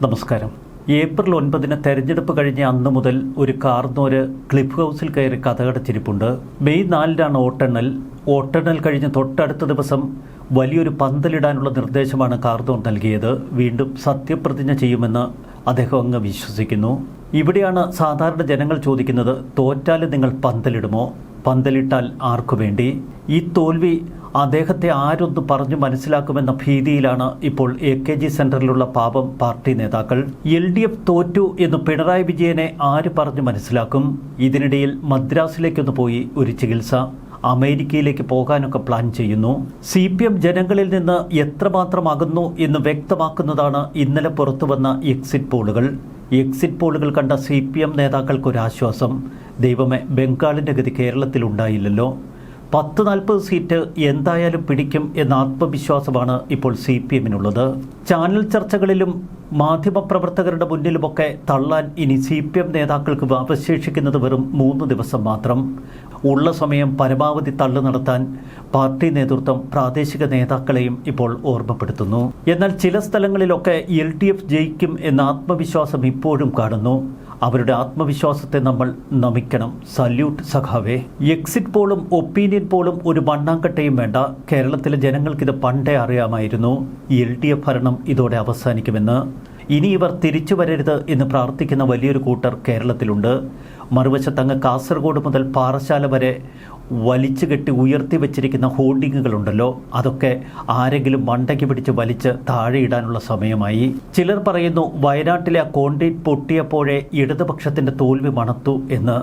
നമസ്കാരം. ഏപ്രിൽ 9 തെരഞ്ഞെടുപ്പ് കഴിഞ്ഞ അന്ന് മുതൽ ഒരു കാർന്നോര് ക്ലിഫ് ഹൗസിൽ കയറി കഥകടച്ചിരിപ്പുണ്ട്. മെയ് 4 വോട്ടെണ്ണൽ. വോട്ടെണ്ണൽ കഴിഞ്ഞ് തൊട്ടടുത്ത ദിവസം വലിയൊരു പന്തലിടാനുള്ള നിർദ്ദേശമാണ് കാർന്നോർ നൽകിയത്. വീണ്ടും സത്യപ്രതിജ്ഞ ചെയ്യുമെന്ന് അദ്ദേഹം അങ്ങ് വിശ്വസിക്കുന്നു. ഇവിടെയാണ് സാധാരണ ജനങ്ങൾ ചോദിക്കുന്നത്, തോറ്റാൽ നിങ്ങൾ പന്തലിടുമോ? പന്തലിട്ടാൽ ആർക്കു വേണ്ടി? ഈ തോൽവി അദ്ദേഹത്തെ ആരൊന്ന് പറഞ്ഞു മനസ്സിലാക്കുമെന്ന ഭീതിയിലാണ് ഇപ്പോൾ AKG സെന്ററിലുള്ള പാപം പാർട്ടി നേതാക്കൾ. LDF തോറ്റു എന്ന് പിണറായി വിജയനെ ആര് പറഞ്ഞു മനസ്സിലാക്കും? ഇതിനിടയിൽ മദ്രാസിലേക്കൊന്ന് പോയി ഒരു ചികിത്സ, അമേരിക്കയിലേക്ക് പോകാനൊക്കെ പ്ലാൻ ചെയ്യുന്നു. CPM ജനങ്ങളിൽ നിന്ന് എത്രമാത്രം അകന്നു എന്ന് വ്യക്തമാക്കുന്നതാണ് ഇന്നലെ പുറത്തുവന്ന എക്സിറ്റ് പോളുകൾ. എക്സിറ്റ് പോളുകൾ കണ്ട CPM നേതാക്കൾക്കൊരാശ്വാസം. ദൈവമേ, ബംഗാളിൻ്റെ ഗതി കേരളത്തിലുണ്ടായില്ലല്ലോ. 10-40 സീറ്റ് എന്തായാലും പിടിക്കും എന്ന ആത്മവിശ്വാസമാണ് ഇപ്പോൾ CPMനുള്ളത്. ചാനൽ ചർച്ചകളിലും മാധ്യമപ്രവർത്തകരുടെ മുന്നിലുമൊക്കെ തള്ളാൻ ഇനി CPM നേതാക്കൾക്ക് അവശേഷിക്കുന്നത് വെറും 3 ദിവസം മാത്രം. ഉള്ള സമയം പരമാവധി തള്ളു നടത്താൻ പാർട്ടി നേതൃത്വം പ്രാദേശിക നേതാക്കളെയും ഇപ്പോൾ ഓർമ്മപ്പെടുത്തുന്നു. എന്നാൽ ചില സ്ഥലങ്ങളിലൊക്കെ LDF ജയിക്കും എന്ന ആത്മവിശ്വാസം ഇപ്പോഴും കാണുന്നു. അവരുടെ ആത്മവിശ്വാസത്തെ നമ്മൾ നമിക്കണം. സല്യൂട്ട് സഖാവേ. എക്സിറ്റ് പോളും ഒപ്പീനിയൻ പോളും ഒരു മണ്ണാങ്കട്ടയും വേണ്ട. കേരളത്തിലെ ജനങ്ങൾക്കിത് പണ്ടേ അറിയാമായിരുന്നു. LDF ഭരണം ഇതോടെ അവസാനിക്കുമെന്ന്. ഇനി ഇവർ തിരിച്ചു വരരുത് എന്ന് പ്രാർത്ഥിക്കുന്ന വലിയൊരു കൂട്ടർ കേരളത്തിലുണ്ട്. മറുവശത്തങ്ങ് കാസർഗോഡ് മുതൽ പാറശാല വരെ വലിച്ചു കെട്ടി ഉയർത്തി വെച്ചിരിക്കുന്ന ഹോർഡിങ്ങുകളുണ്ടല്ലോ, അതൊക്കെ ആരെങ്കിലും മണ്ടയ്ക്ക് പിടിച്ച് വലിച്ച് താഴെയിടാനുള്ള സമയമായി. ചിലർ പറയുന്നു, വയനാട്ടിലെ ആ കോൺക്രീറ്റ് പൊട്ടിയപ്പോഴേ ഇടതുപക്ഷത്തിന്റെ തോൽവി മണത്തു എന്ന്.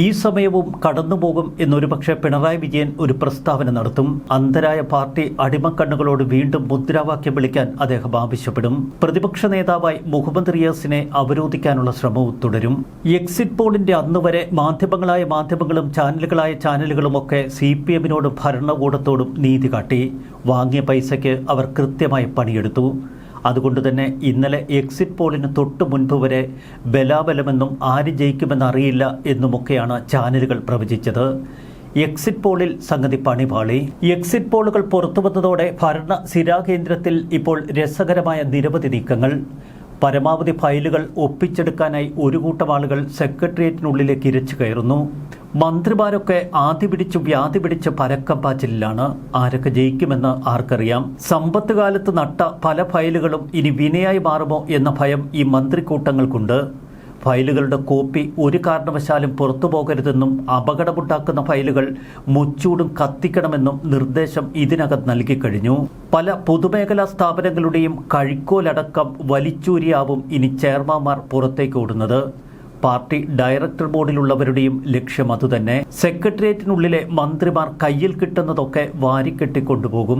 ഈ സമയവും കടന്നുപോകും എന്നൊരു പക്ഷേ പിണറായി വിജയൻ ഒരു പ്രസ്താവന നടത്തും. അന്ധരായ പാർട്ടി അടിമക്കണ്ണുകളോട് വീണ്ടും മുദ്രാവാക്യം വിളിക്കാൻ അദ്ദേഹം ആവശ്യപ്പെടും. പ്രതിപക്ഷ നേതാവായി മുഹമ്മദ് റിയാസിനെ അവരോധിക്കാനുള്ള ശ്രമവും തുടരും. എക്സിറ്റ് പോളിന്റെ അന്നുവരെ മാധ്യമങ്ങളായ മാധ്യമങ്ങളും ചാനലുകളായ ചാനലുകളും ഒക്കെ CPMനോടും ഭരണകൂടത്തോടും നീതി കാട്ടി. വാങ്ങിയ പൈസയ്ക്ക് അവർ കൃത്യമായി പണിയെടുത്തു. അതുകൊണ്ട് തന്നെ ഇന്നലെ എക്സിറ്റ് പോളിന് തൊട്ട് മുൻപ് വരെ ബലാബലമെന്നും ആര് ജയിക്കുമെന്ന് അറിയില്ല എന്നുമൊക്കെയാണ് ചാനലുകൾ പ്രവചിച്ചത്. എക്സിറ്റ് പോളിൽ സംഗതി പണിപാളി. എക്സിറ്റ് പോളുകൾ പുറത്തുവന്നതോടെ ഭരണ സ്ഥിരാകേന്ദ്രത്തിൽ ഇപ്പോൾ രസകരമായ നിരവധി നീക്കങ്ങൾ. പരമാവധി ഫയലുകൾ ഒപ്പിച്ചെടുക്കാനായി ഒരു കൂട്ടം ആളുകൾ സെക്രട്ടേറിയറ്റിനുള്ളിലേക്ക് ഇരച്ചു കയറുന്നു. മന്ത്രിമാരൊക്കെ ആദ്യ പിടിച്ചു വ്യാധി പിടിച്ച് പരക്കം പാച്ചിലാണ്. ആരൊക്കെ ജയിക്കുമെന്ന് ആർക്കറിയാം? സമ്പത്ത് കാലത്ത് നട്ട പല ഫയലുകളും ഇനി വിനയായി മാറുമോ എന്ന ഭയം ഈ മന്ത്രിക്കൂട്ടങ്ങൾക്കുണ്ട്. ഫയലുകളുടെ കോപ്പി ഒരു കാരണവശാലും പുറത്തു പോകരുതെന്നും അപകടമുണ്ടാക്കുന്ന ഫയലുകൾ മുച്ചൂടും കത്തിക്കണമെന്നും നിർദ്ദേശം ഇതിനകം നൽകിക്കഴിഞ്ഞു. പല പൊതുമേഖലാ സ്ഥാപനങ്ങളുടെയും കഴിക്കോലടക്കം വലിച്ചൂരിയാവും ഇനി ചെയർമാൻമാർ പുറത്തേക്ക് ഓടുന്നത്. പാർട്ടി ഡയറക്ടർ ബോർഡിലുള്ളവരുടെയും ലക്ഷ്യം അതുതന്നെ. സെക്രട്ടേറിയറ്റിനുള്ളിലെ മന്ത്രിമാർ കയ്യിൽ കിട്ടുന്നതൊക്കെ വാരിക്കെട്ടിക്കൊണ്ടുപോകും.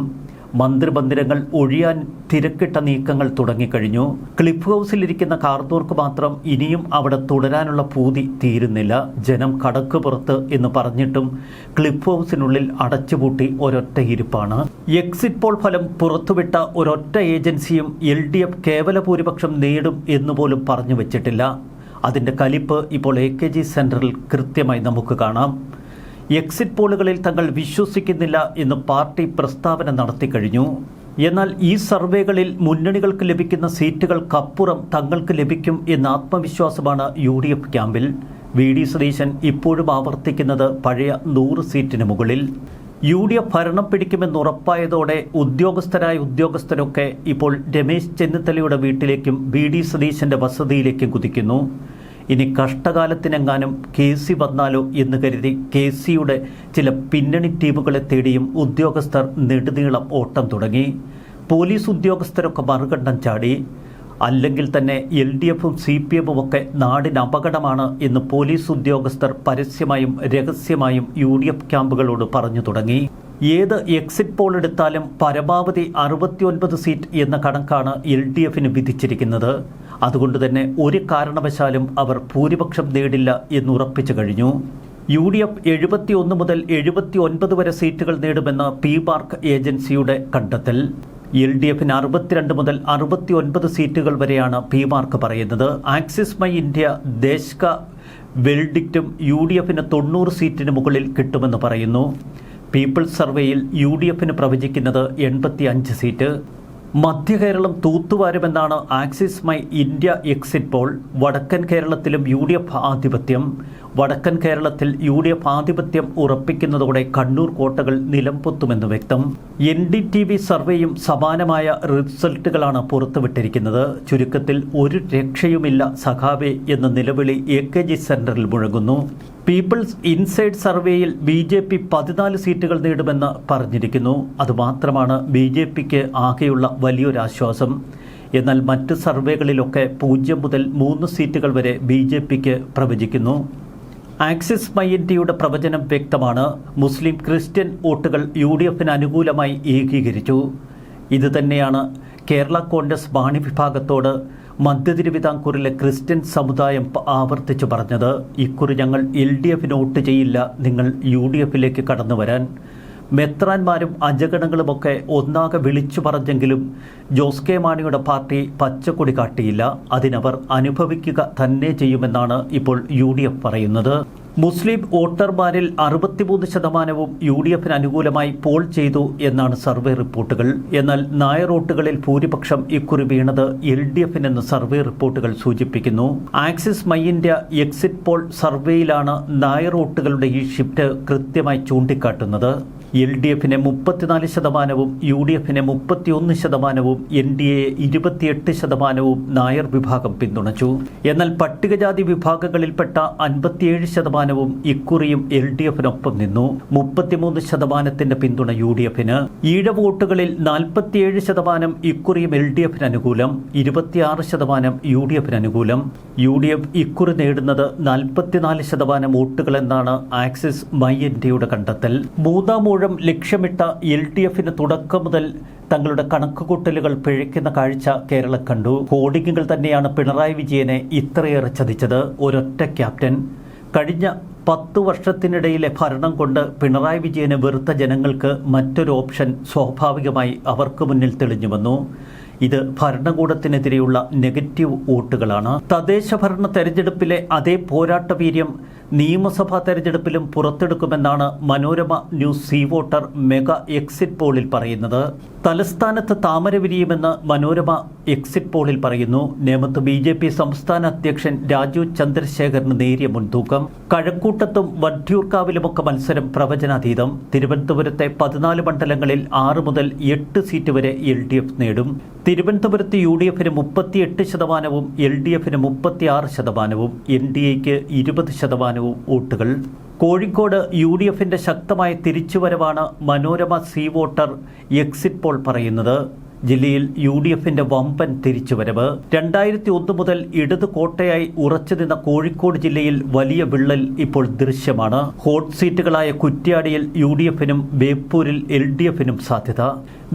മന്ത്രിമന്ദിരങ്ങൾ ഒഴിയാൻ തിരക്കിട്ട നീക്കങ്ങൾ തുടങ്ങിക്കഴിഞ്ഞു. ക്ലിഫ് ഹൗസിലിരിക്കുന്ന കാർന്നോർക്ക് മാത്രം ഇനിയും അവിടെ തുടരാനുള്ള പൂതി തീരുന്നില്ല. ജനം കടക്ക് പുറത്ത് എന്ന് പറഞ്ഞിട്ടും ക്ലിഫ് ഹൗസിനുള്ളിൽ അടച്ചുപൂട്ടി ഒരൊറ്റ ഇരിപ്പാണ്. എക്സിറ്റ് പോൾ ഫലം പുറത്തുവിട്ട ഒരൊറ്റ ഏജൻസിയും LDF കേവല ഭൂരിപക്ഷം നേടും എന്നുപോലും പറഞ്ഞു വെച്ചിട്ടില്ല. അതിൻ്റെ കലിപ്പ് ഇപ്പോൾ AKG സെന്ററിൽ കൃത്യമായി നമുക്ക് കാണാം. എക്സിറ്റ് പോളുകളിൽ തങ്ങൾ വിശ്വസിക്കുന്നില്ല എന്ന് പാർട്ടി പ്രസ്താവന നടത്തിക്കഴിഞ്ഞു. എന്നാൽ ഈ സർവേകളിൽ മുന്നണികൾക്ക് ലഭിക്കുന്ന സീറ്റുകൾക്കപ്പുറം തങ്ങൾക്ക് ലഭിക്കും എന്ന ആത്മവിശ്വാസമാണ് UDF ക്യാമ്പിൽ. VD സതീശൻ ഇപ്പോഴും ആവർത്തിക്കുന്നത് പഴയ 100 സീറ്റിന് മുകളിൽ. UDF ഭരണം പിടിക്കുമെന്നുറപ്പായതോടെ ഉദ്യോഗസ്ഥരൊക്കെ ഇപ്പോൾ രമേശ് ചെന്നിത്തലയുടെ വീട്ടിലേക്കും VD സതീശന്റെ വസതിയിലേക്കും കുതിക്കുന്നു. ഇനി കഷ്ടകാലത്തിനെങ്ങാനും KC വന്നാലോ എന്ന് കരുതി KCയുടെ ചില പിന്നണി ടീമുകളെ തേടിയും ഉദ്യോഗസ്ഥർ നെടുനീളം ഓട്ടം തുടങ്ങി. പോലീസ് ഉദ്യോഗസ്ഥരൊക്കെ മറുകണ്ഠം ചാടി. അല്ലെങ്കിൽ തന്നെ LDFും CPMും ഒക്കെ നാടിന് അപകടമാണ് എന്ന് പോലീസ് ഉദ്യോഗസ്ഥർ പരസ്യമായും രഹസ്യമായും UDF ക്യാമ്പുകളോട് പറഞ്ഞു തുടങ്ങി. ഏത് എക്സിറ്റ് പോൾ എടുത്താലും പരമാവധി 69 സീറ്റ് എന്ന കണക്കാണ് LDFന് വിധിച്ചിരിക്കുന്നത്. അതുകൊണ്ട് തന്നെ ഒരു കാരണവശാലും അവർ ഭൂരിപക്ഷം നേടില്ല എന്നുറപ്പിച്ചു കഴിഞ്ഞു. UDF 71 മുതൽ 79 വരെ സീറ്റുകൾ നേടുമെന്ന് PMark ഏജൻസിയുടെ കണ്ടെത്തൽ. LDFന് 62 മുതൽ 69 സീറ്റുകൾ വരെയാണ് PMark പറയുന്നത്. ആക്സിസ് മൈ ഇന്ത്യ ദേശക വെൽഡിക്റ്റും UDFന് 90 സീറ്റിന് മുകളിൽ കിട്ടുമെന്ന് പറയുന്നു. പീപ്പിൾസ് സർവേയിൽ UDFന് പ്രവചിക്കുന്നത് 85 സീറ്റ്. മധ്യ കേരളം തൂത്തുവാരുമെന്നാണ് Axis My India exit poll. വടക്കൻ കേരളത്തിലും UDF ആധിപത്യം. വടക്കൻ കേരളത്തിൽ UDF ആധിപത്യം ഉറപ്പിക്കുന്നതോടെ കണ്ണൂർ കോട്ടകൾ നിലംപൊത്തുമെന്ന് വ്യക്തം. NDTV സർവേയും സമാനമായ റിസൾട്ടുകളാണ് പുറത്തുവിട്ടിരിക്കുന്നത്. ചുരുക്കത്തിൽ ഒരു രക്ഷയുമില്ല സഖാവേ എന്ന നിലവിളി AKG സെന്ററിൽ മുഴങ്ങുന്നു. പീപ്പിൾസ് ഇൻസൈഡ് സർവേയിൽ BJP 14 സീറ്റുകൾ നേടുമെന്ന് പറഞ്ഞിരിക്കുന്നു. അതുമാത്രമാണ് BJPക്ക് ആകെയുള്ള വലിയൊരാശ്വാസം. എന്നാൽ മറ്റ് സർവേകളിലൊക്കെ 0 മുതൽ 3 സീറ്റുകൾ വരെ BJPക്ക് പ്രവചിക്കുന്നു. ആക്സിസ് മൈ ഇന്ത്യയുടെ പ്രവചനം വ്യക്തമാണ്. മുസ്ലിം ക്രിസ്ത്യൻ വോട്ടുകൾ UDFന് അനുകൂലമായി ഏകീകരിച്ചു. ഇതുതന്നെയാണ് കേരള കോൺഗ്രസ് മാണി വിഭാഗത്തോട് മധ്യതിരുവിതാംകൂറിലെ ക്രിസ്ത്യൻ സമുദായം ആവർത്തിച്ചു പറഞ്ഞത്. ഇക്കുറി ഞങ്ങൾ LDFന് വോട്ട് ചെയ്യില്ല, നിങ്ങൾ UDFിലേക്ക് കടന്നു വരാൻ. മെത്രാന്മാരും അജഗണങ്ങളുമൊക്കെ ഒന്നാകെ വിളിച്ചു പറഞ്ഞെങ്കിലും ജോസ് കെ മാണിയുടെ പാർട്ടി പച്ചക്കൊടി കാട്ടിയില്ല. അതിനവർ അനുഭവിക്കുക തന്നെ ചെയ്യുമെന്നാണ് ഇപ്പോൾ UDF പറയുന്നത്. മുസ്ലിം വോട്ടർമാരിൽ 63% UDFന് അനുകൂലമായി പോൾ ചെയ്തു എന്നാണ് സർവേ റിപ്പോർട്ടുകൾ. എന്നാൽ നായർ വോട്ടുകളിൽ ഭൂരിപക്ഷം ഇക്കുറി വീണത് LDFനെന്ന് സർവേ റിപ്പോർട്ടുകൾ സൂചിപ്പിക്കുന്നു. Axis My India exit poll സർവേയിലാണ് നായർ വോട്ടുകളുടെ ഈ ഷിഫ്റ്റ് കൃത്യമായി ചൂണ്ടിക്കാട്ടുന്നത്. LDFന് 34%, UDFന് 31%, NDA 28% നായർ വിഭാഗം പിന്തുണച്ചു. എന്നാൽ പട്ടികജാതി വിഭാഗങ്ങളിൽപ്പെട്ട 57% ഇക്കുറിയും LDFനൊപ്പം നിന്നു. 33% പിന്തുണ UDFന്. ഈഴവ വോട്ടുകളിൽ 47% ഇക്കുറിയും LDFന് അനുകൂലം, 26% UDFന് അനുകൂലം. UDF ഇക്കുറി നേടുന്നത് 44% വോട്ടുകളെന്നാണ് ആക്സിസ് മൈ ഇന്ത്യയുടെ കണ്ടെത്തൽ. മൂന്നാം ഊഴം ലക്ഷ്യമിട്ട LDFന് തുടക്കം മുതൽ തങ്ങളുടെ കണക്കുകൂട്ടലുകൾ പിഴയ്ക്കുന്ന കാഴ്ച കേരളം കണ്ടു. ഹോർഡിങ്ങുകൾ തന്നെയാണ് പിണറായി വിജയനെ ഇത്രയേറെ ചതിച്ചത്. ഒരൊറ്റ ക്യാപ്റ്റൻ. കഴിഞ്ഞ 10 വർഷത്തിനിടയിലെ ഭരണം കൊണ്ട് പിണറായി വിജയനെ വെറുത്ത ജനങ്ങൾക്ക് മറ്റൊരു ഓപ്ഷൻ സ്വാഭാവികമായി അവർക്ക് മുന്നിൽ തെളിഞ്ഞു വന്നു. ഇത് ഭരണകൂടത്തിനെതിരെയുള്ള നെഗറ്റീവ് വോട്ടുകളാണ്. തദ്ദേശ ഭരണ തെരഞ്ഞെടുപ്പിലെ അതേ പോരാട്ട വീര്യം നിയമസഭാ തെരഞ്ഞെടുപ്പിലും പുറത്തെടുക്കുമെന്നാണ് Manorama news C voter mega exit പോളിൽ പറയുന്നത്. തലസ്ഥാനത്ത് താമര വിരിയുമെന്ന് മനോരമ എക്സിറ്റ് പോളിൽ പറയുന്നു. നേമത്ത് BJP സംസ്ഥാന അധ്യക്ഷൻ രാജു ചന്ദ്രശേഖറിന് നേരിയ മുൻതൂക്കം. കഴക്കൂട്ടത്തും വട്ടിയൂർക്കാവിലുമൊക്കെ മത്സരം പ്രവചനാതീതം. തിരുവനന്തപുരത്തെ 14 മണ്ഡലങ്ങളിൽ 6 മുതൽ 8 സീറ്റ് വരെ LDF നേടും. തിരുവനന്തപുരത്ത് UDFന് 38%, LDFന് 36%, NDAക്ക് 20% വോട്ടുകൾ. കോഴിക്കോട് UDFന്റെ ശക്തമായ തിരിച്ചുവരവാണ് Manorama C voter exit poll പറയുന്നത്. ജില്ലയിൽ UDFന്റെ വമ്പൻ തിരിച്ചുവരവ്. 2001 മുതൽ ഇടത് കോട്ടയായി ഉറച്ചുനിന്ന കോഴിക്കോട് ജില്ലയിൽ വലിയ വിള്ളൽ ഇപ്പോൾ ദൃശ്യമാണ്. ഹോട്ട് സീറ്റുകളായ കുറ്റ്യാടിയിൽ UDFനും ബേപ്പൂരിൽ LDFനും സാധ്യത.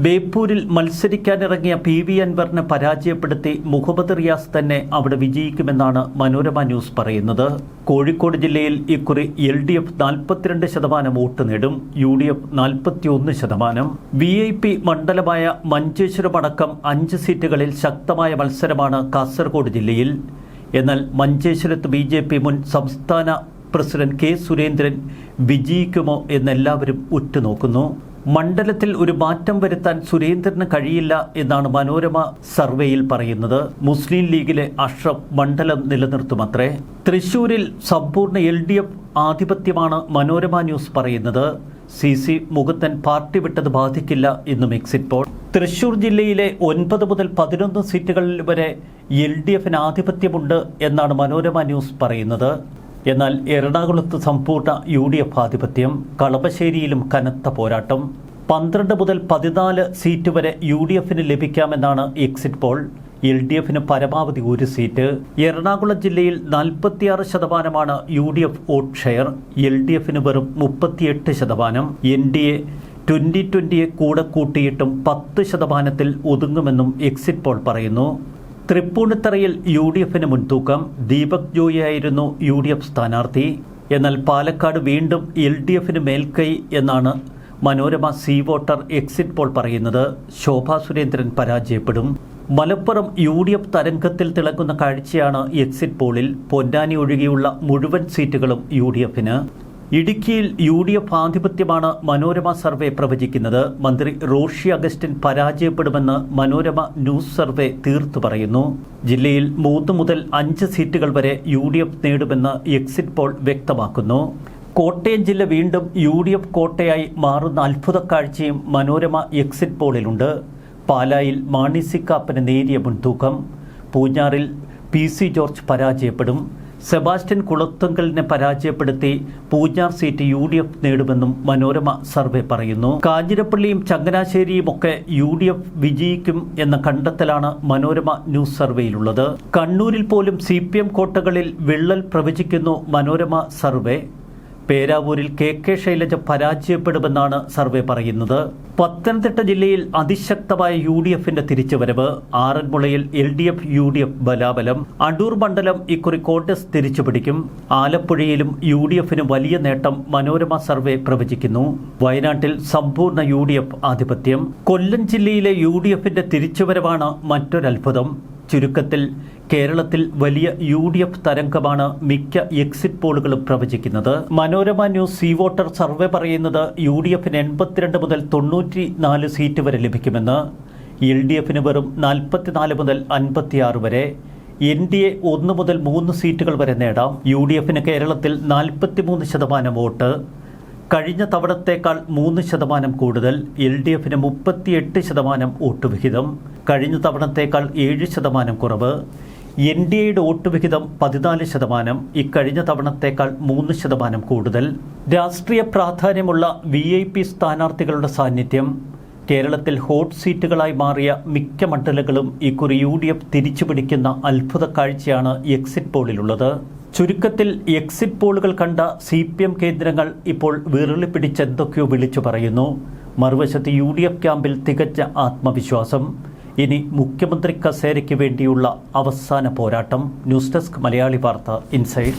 ബേപ്പൂരിൽ മത്സരിക്കാനിറങ്ങിയ PV അൻവറിനെ പരാജയപ്പെടുത്തി മുഹമ്മദ് റിയാസ് തന്നെ അവിടെ വിജയിക്കുമെന്നാണ് മനോരമ ന്യൂസ് പറയുന്നത്. കോഴിക്കോട് ജില്ലയിൽ ഇക്കുറി LDF 42% വോട്ട് നേടും, UDF 41%. VIP മണ്ഡലമായ മഞ്ചേശ്വരമടക്കം 5 സീറ്റുകളിൽ ശക്തമായ മത്സരമാണ് കാസർഗോഡ് ജില്ലയിൽ. എന്നാൽ മഞ്ചേശ്വരത്ത് BJP മുൻ സംസ്ഥാന പ്രസിഡന്റ് K സുരേന്ദ്രൻ വിജയിക്കുമോ എന്നെല്ലാവരും ഉറ്റുനോക്കുന്നു. മണ്ഡലത്തിൽ ഒരു മാറ്റം വരുത്താൻ സുരേന്ദ്രന് കഴിയില്ല എന്നാണ് മനോരമ സർവേയിൽ പറയുന്നത്. മുസ്ലിം ലീഗിലെ അഷ്റഫ് മണ്ഡലം നിലനിർത്തുമത്രേ. തൃശൂരിൽ സമ്പൂർണ്ണ LDF ആധിപത്യമാണ് മനോരമ ന്യൂസ് പറയുന്നത്. CC മുകുന്ദൻ പാർട്ടി വിട്ടത് ബാധിക്കില്ല എന്നും എക്സിറ്റ് പോൾ. തൃശൂർ ജില്ലയിലെ 9 മുതൽ 11 സീറ്റുകളിൽ വരെ LDFന് ആധിപത്യമുണ്ട് എന്നാണ് മനോരമ ന്യൂസ് പറയുന്നത്. എന്നാൽ എറണാകുളത്ത് സമ്പൂർണ്ണ UDF ആധിപത്യം. കളമശ്ശേരിയിലും കനത്ത പോരാട്ടം. 12 മുതൽ 14 സീറ്റ് വരെ UDFന് ലഭിക്കാമെന്നാണ് എക്സിറ്റ് പോൾ. LDFന് പരമാവധി 1 സീറ്റ്. എറണാകുളം ജില്ലയിൽ 46% UDF വോട്ട് ഷെയർ. LDFന് വെറും 38%. NDA 2020 കൂടെ കൂട്ടിയിട്ടും 10% ഒതുങ്ങുമെന്നും എക്സിറ്റ് പോൾ പറയുന്നു. തൃപ്പൂണിത്തറയിൽ UDFന് മുൻതൂക്കം. ദീപക് ജോയിയായിരുന്നു UDF സ്ഥാനാർത്ഥി. എന്നാൽ പാലക്കാട് വീണ്ടും LDFന് മേൽക്കൈ എന്നാണ് Manorama C voter exit poll പറയുന്നത്. ശോഭാ സുരേന്ദ്രൻ പരാജയപ്പെടും. മലപ്പുറം UDF തരംഗത്തിൽ തിളങ്ങുന്ന കാഴ്ചയാണ് എക്സിറ്റ് പോളിൽ. പൊന്നാനി ഒഴികെയുള്ള മുഴുവൻ സീറ്റുകളും UDFന്. ഇടുക്കിയിൽ UDF ആധിപത്യമാണ് മനോരമ സർവേ പ്രവചിക്കുന്നത്. മന്ത്രി റോഷി അഗസ്റ്റിൻ പരാജയപ്പെടുമെന്ന് മനോരമ ന്യൂസ് സർവേ തീർത്തു പറയുന്നു. ജില്ലയിൽ 3 മുതൽ 5 സീറ്റുകൾ വരെ UDF നേടുമെന്ന് എക്സിറ്റ് പോൾ വ്യക്തമാക്കുന്നു. കോട്ടയം ജില്ല വീണ്ടും UDF കോട്ടയായി മാറുന്ന അത്ഭുത കാഴ്ചയും മനോരമ എക്സിറ്റ് പോളിലുണ്ട്. പാലായിൽ മാണി സി കാപ്പന് നേരിയ മുൻതൂക്കം. പൂഞ്ഞാറിൽ PC ജോർജ് പരാജയപ്പെടും. സെബാസ്റ്റ്യൻ കുളത്തുങ്കലിനെ പരാജയപ്പെടുത്തി പൂഞ്ഞാർ സീറ്റ് UDF നേടുമെന്നും മനോരമ സർവേ പറയുന്നു. കാഞ്ഞിരപ്പള്ളിയും ചങ്ങനാശ്ശേരിയുമൊക്കെ UDF വിജയിക്കും എന്ന കണ്ടെത്തലാണ് മനോരമ ന്യൂസ് സർവേയിലുള്ളത്. കണ്ണൂരിൽ പോലും CPM കോട്ടകളിൽ വിള്ളൽ പ്രവചിക്കുന്നു മനോരമ സർവേ. പേരാവൂരിൽ KK ശൈലജ പരാജയപ്പെടുമെന്നാണ് സർവേ പറയുന്നത്. പത്തനംതിട്ട ജില്ലയിൽ അതിശക്തമായ UDFന്റെ തിരിച്ചുവരവ്. ആറന്മുളയിൽ LDF UDF ബലാബലം. അടൂർ മണ്ഡലം ഇക്കുറി കോൺഗ്രസ് തിരിച്ചുപിടിക്കും. ആലപ്പുഴയിലും UDFന് വലിയ നേട്ടം മനോരമ സർവേ പ്രവചിക്കുന്നു. വയനാട്ടിൽ സമ്പൂർണ്ണ UDF ആധിപത്യം. കൊല്ലം ജില്ലയിലെ UDFന്റെ തിരിച്ചുവരവാണ് മറ്റൊരത്ഭുതം. ചുരുക്കത്തിൽ കേരളത്തിൽ വലിയ UDF തരംഗമാണ് മിക്ക എക്സിറ്റ് പോളുകളും പ്രവചിക്കുന്നത്. Manorama news C voter survey പറയുന്നത് UDFന് 82 മുതൽ 94 സീറ്റ് വരെ ലഭിക്കുമെന്ന്. LDFന് വെറും 44 മുതൽ 56 വരെ. NDA 1 മുതൽ 3 സീറ്റുകൾ വരെ നേടാം. UDFന് കേരളത്തിൽ 43% വോട്ട്. കഴിഞ്ഞ തവണത്തേക്കാൾ 3% കൂടുതൽ. LDFന് 38% വോട്ട് വിഹിതം. കഴിഞ്ഞ തവണത്തേക്കാൾ 7% കുറവ്. NDAയുടെ വോട്ട് വിഹിതം 14%. ഇക്കഴിഞ്ഞ തവണത്തേക്കാൾ 3% കൂടുതൽ. രാഷ്ട്രീയ പ്രാധാന്യമുള്ള VIP സ്ഥാനാർത്ഥികളുടെ സാന്നിധ്യം. കേരളത്തിൽ ഹോട്ട് സീറ്റുകളായി മാറിയ മിക്ക മണ്ഡലങ്ങളും ഇക്കുറി UDF തിരിച്ചുപിടിക്കുന്ന അത്ഭുത കാഴ്ചയാണ് എക്സിറ്റ് പോളിലുള്ളത്. ചുരുക്കത്തിൽ എക്സിറ്റ് പോളുകൾ കണ്ട CPM കേന്ദ്രങ്ങൾ ഇപ്പോൾ വിരളി പിടിച്ചെന്തൊക്കെയോ വിളിച്ചു പറയുന്നു. മറുവശത്ത് UDF ക്യാമ്പിൽ തികച്ച ആത്മവിശ്വാസം. ഇനി മുഖ്യമന്ത്രി കസേരയ്ക്ക് വേണ്ടിയുള്ള അവസാന പോരാട്ടം. ന്യൂസ് ഡെസ്ക് മലയാളി വാർത്ത ഇൻസൈഡ്.